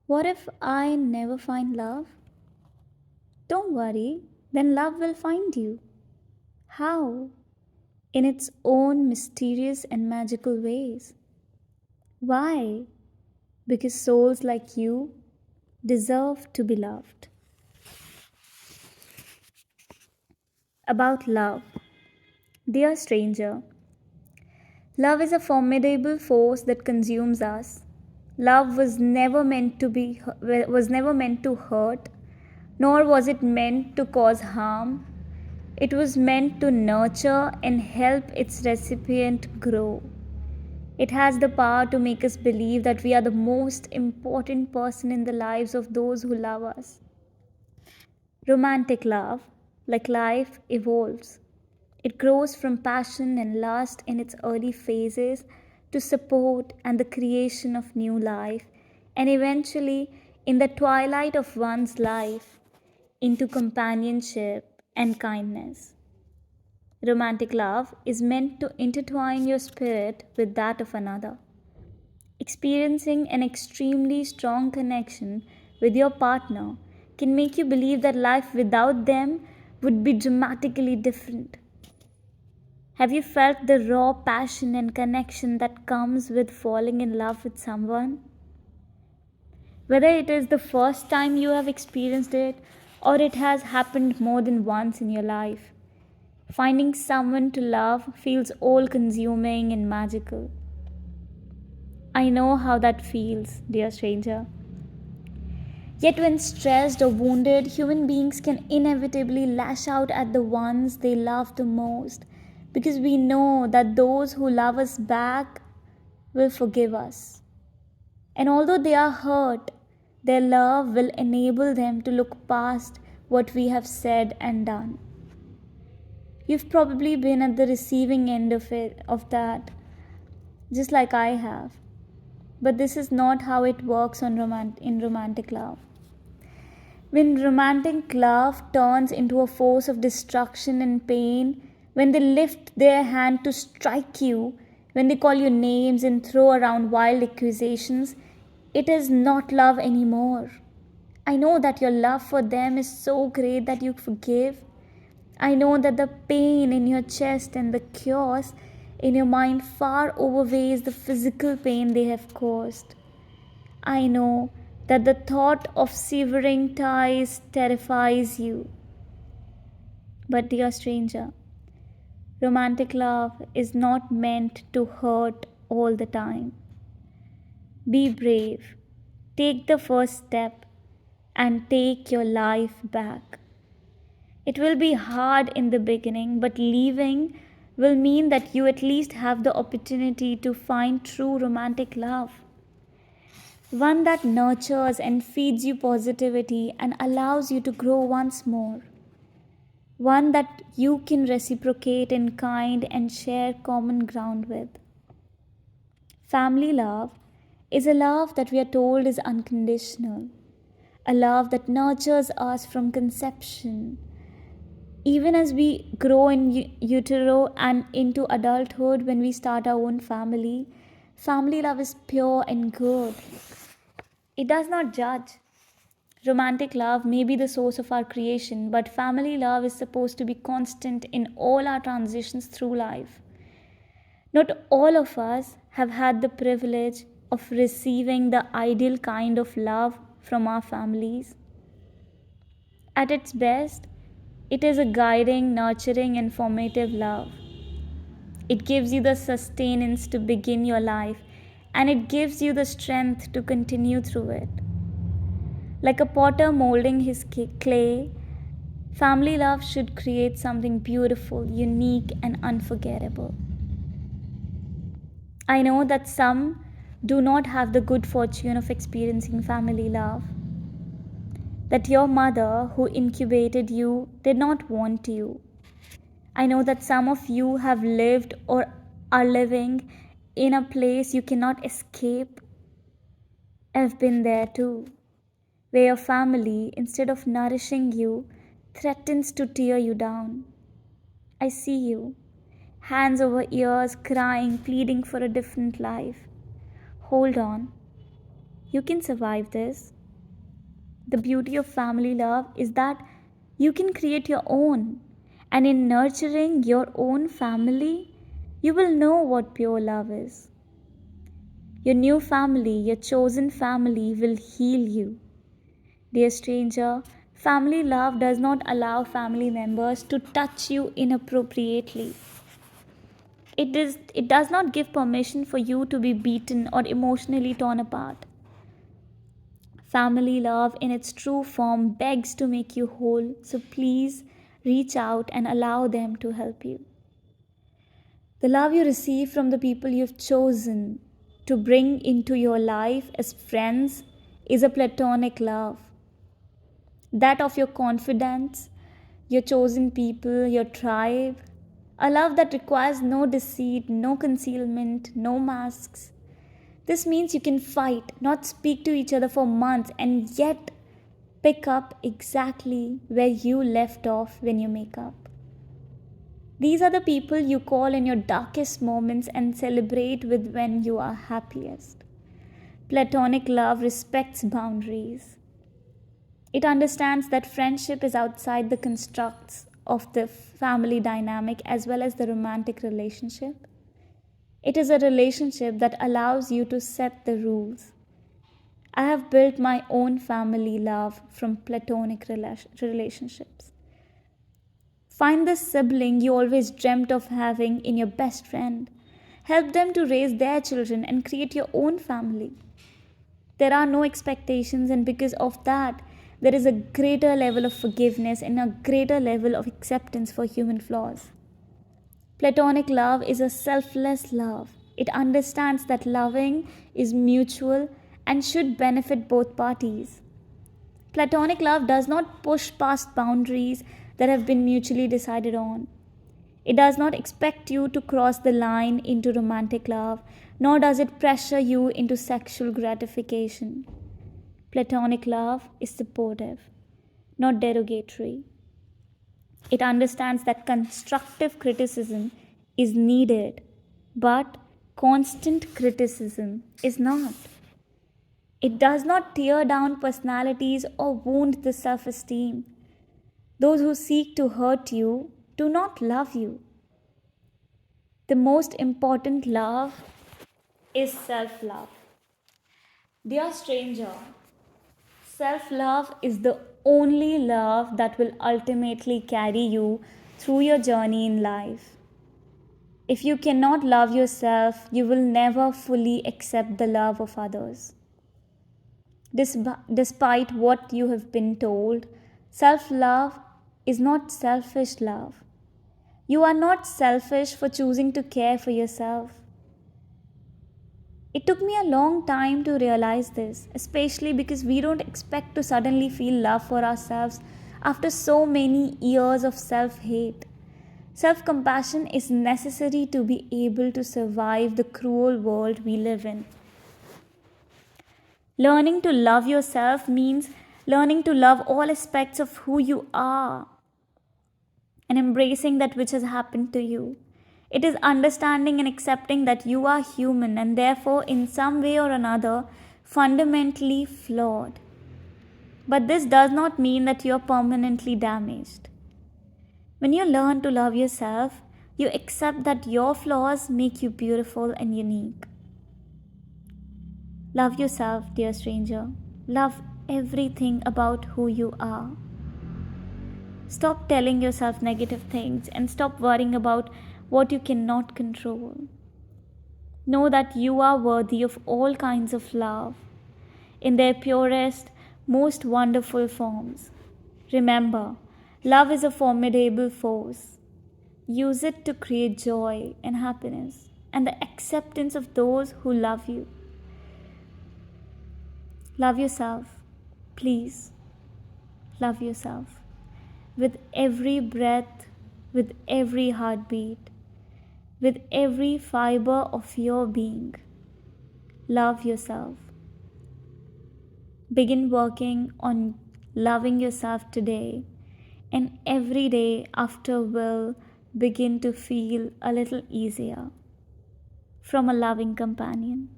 What if I never find love? Don't worry, then love will find you. How? In its own mysterious and magical ways. Why? Because souls like you deserve to be loved. About love. Dear stranger, love is a formidable force that consumes us. Love was never meant to hurt, nor was it meant to cause harm. It was meant to nurture and help its recipient grow. It has the power to make us believe that we are the most important person in the lives of those who love us. Romantic love, like life, evolves. It grows from passion and lust in its early phases to support and the creation of new life, and eventually, in the twilight of one's life, into companionship and kindness. Romantic love is meant to intertwine your spirit with that of another. Experiencing an extremely strong connection with your partner can make you believe that life without them would be dramatically different. Have you felt the raw passion and connection that comes with falling in love with someone? Whether it is the first time you have experienced it or it has happened more than once in your life, finding someone to love feels all consuming and magical. I know how that feels, dear stranger. Yet, when stressed or wounded, human beings can inevitably lash out at the ones they love the most because we know that those who love us back will forgive us. And although they are hurt, their love will enable them to look past what we have said and done. You've probably been at the receiving end of that, just like I have. But this is not how it works in romantic love. When romantic love turns into a force of destruction and pain, when they lift their hand to strike you, when they call you names and throw around wild accusations, it is not love anymore. I know that your love for them is so great that you forgive. I know that the pain in your chest and the chaos in your mind far outweighs the physical pain they have caused. I know that the thought of severing ties terrifies you. But, dear stranger, romantic love is not meant to hurt all the time. Be brave, take the first step, and take your life back. It will be hard in the beginning, but leaving will mean that you at least have the opportunity to find true romantic love. One that nurtures and feeds you positivity and allows you to grow once more. One that you can reciprocate in kind and share common ground with. Family love is a love that we are told is unconditional, a love that nurtures us from conception. Even as we grow in utero and into adulthood, when we start our own family, family love is pure and good. It does not judge. Romantic love may be the source of our creation, but family love is supposed to be constant in all our transitions through life. Not all of us have had the privilege of receiving the ideal kind of love from our families. At its best, it is a guiding, nurturing, and formative love. It gives you the sustenance to begin your life, and it gives you the strength to continue through it. Like a potter molding his clay, family love should create something beautiful, unique, and unforgettable. I know that some do not have the good fortune of experiencing family love. That your mother, who incubated you, did not want you. I know that some of you have lived or are living in a place you cannot escape. I've been there too, where your family, instead of nourishing you, threatens to tear you down. I see you, hands over ears, crying, pleading for a different life. Hold on, you can survive this. The beauty of family love is that you can create your own. And in nurturing your own family, you will know what pure love is. Your new family, your chosen family, will heal you. Dear stranger, family love does not allow family members to touch you inappropriately. It does not give permission for you to be beaten or emotionally torn apart. Family love in its true form begs to make you whole, so please reach out and allow them to help you. The love you receive from the people you've chosen to bring into your life as friends is a platonic love. That of your confidants, your chosen people, your tribe. A love that requires no deceit, no concealment, no masks. This means you can fight, not speak to each other for months, and yet pick up exactly where you left off when you make up. These are the people you call in your darkest moments and celebrate with when you are happiest. Platonic love respects boundaries. It understands that friendship is outside the constructs of the family dynamic as well as the romantic relationship. It is a relationship that allows you to set the rules. I have built my own family love from platonic relationships. Find the sibling you always dreamt of having in your best friend. Help them to raise their children and create your own family. There are no expectations, and because of that, there is a greater level of forgiveness and a greater level of acceptance for human flaws. Platonic love is a selfless love. It understands that loving is mutual and should benefit both parties. Platonic love does not push past boundaries that have been mutually decided on. It does not expect you to cross the line into romantic love, nor does it pressure you into sexual gratification. Platonic love is supportive, not derogatory. It understands that constructive criticism is needed, but constant criticism is not. It does not tear down personalities or wound the self esteem. Those who seek to hurt you do not love you. The most important love is self love. Dear stranger, self love is the only love that will ultimately carry you through your journey in life. If you cannot love yourself, you will never fully accept the love of others. Despite what you have been told, self love is not selfish love. You are not selfish for choosing to care for yourself. It took me a long time to realize this, especially because we don't expect to suddenly feel love for ourselves after so many years of self hate. Self compassion is necessary to be able to survive the cruel world we live in. Learning to love yourself means learning to love all aspects of who you are and embracing that which has happened to you. It is understanding and accepting that you are human and therefore, in some way or another, fundamentally flawed. But this does not mean that you are permanently damaged. When you learn to love yourself, you accept that your flaws make you beautiful and unique. Love yourself, dear stranger. Love everything about who you are. Stop telling yourself negative things and stop worrying about what you cannot control. Know that you are worthy of all kinds of love in their purest, most wonderful forms. Remember, love is a formidable force. Use it to create joy and happiness and the acceptance of those who love you. Love yourself. Please, love yourself. With every breath, with every heartbeat, with every fiber of your being. Love yourself. Begin working on loving yourself today, and every day after will begin to feel a little easier from a loving companion.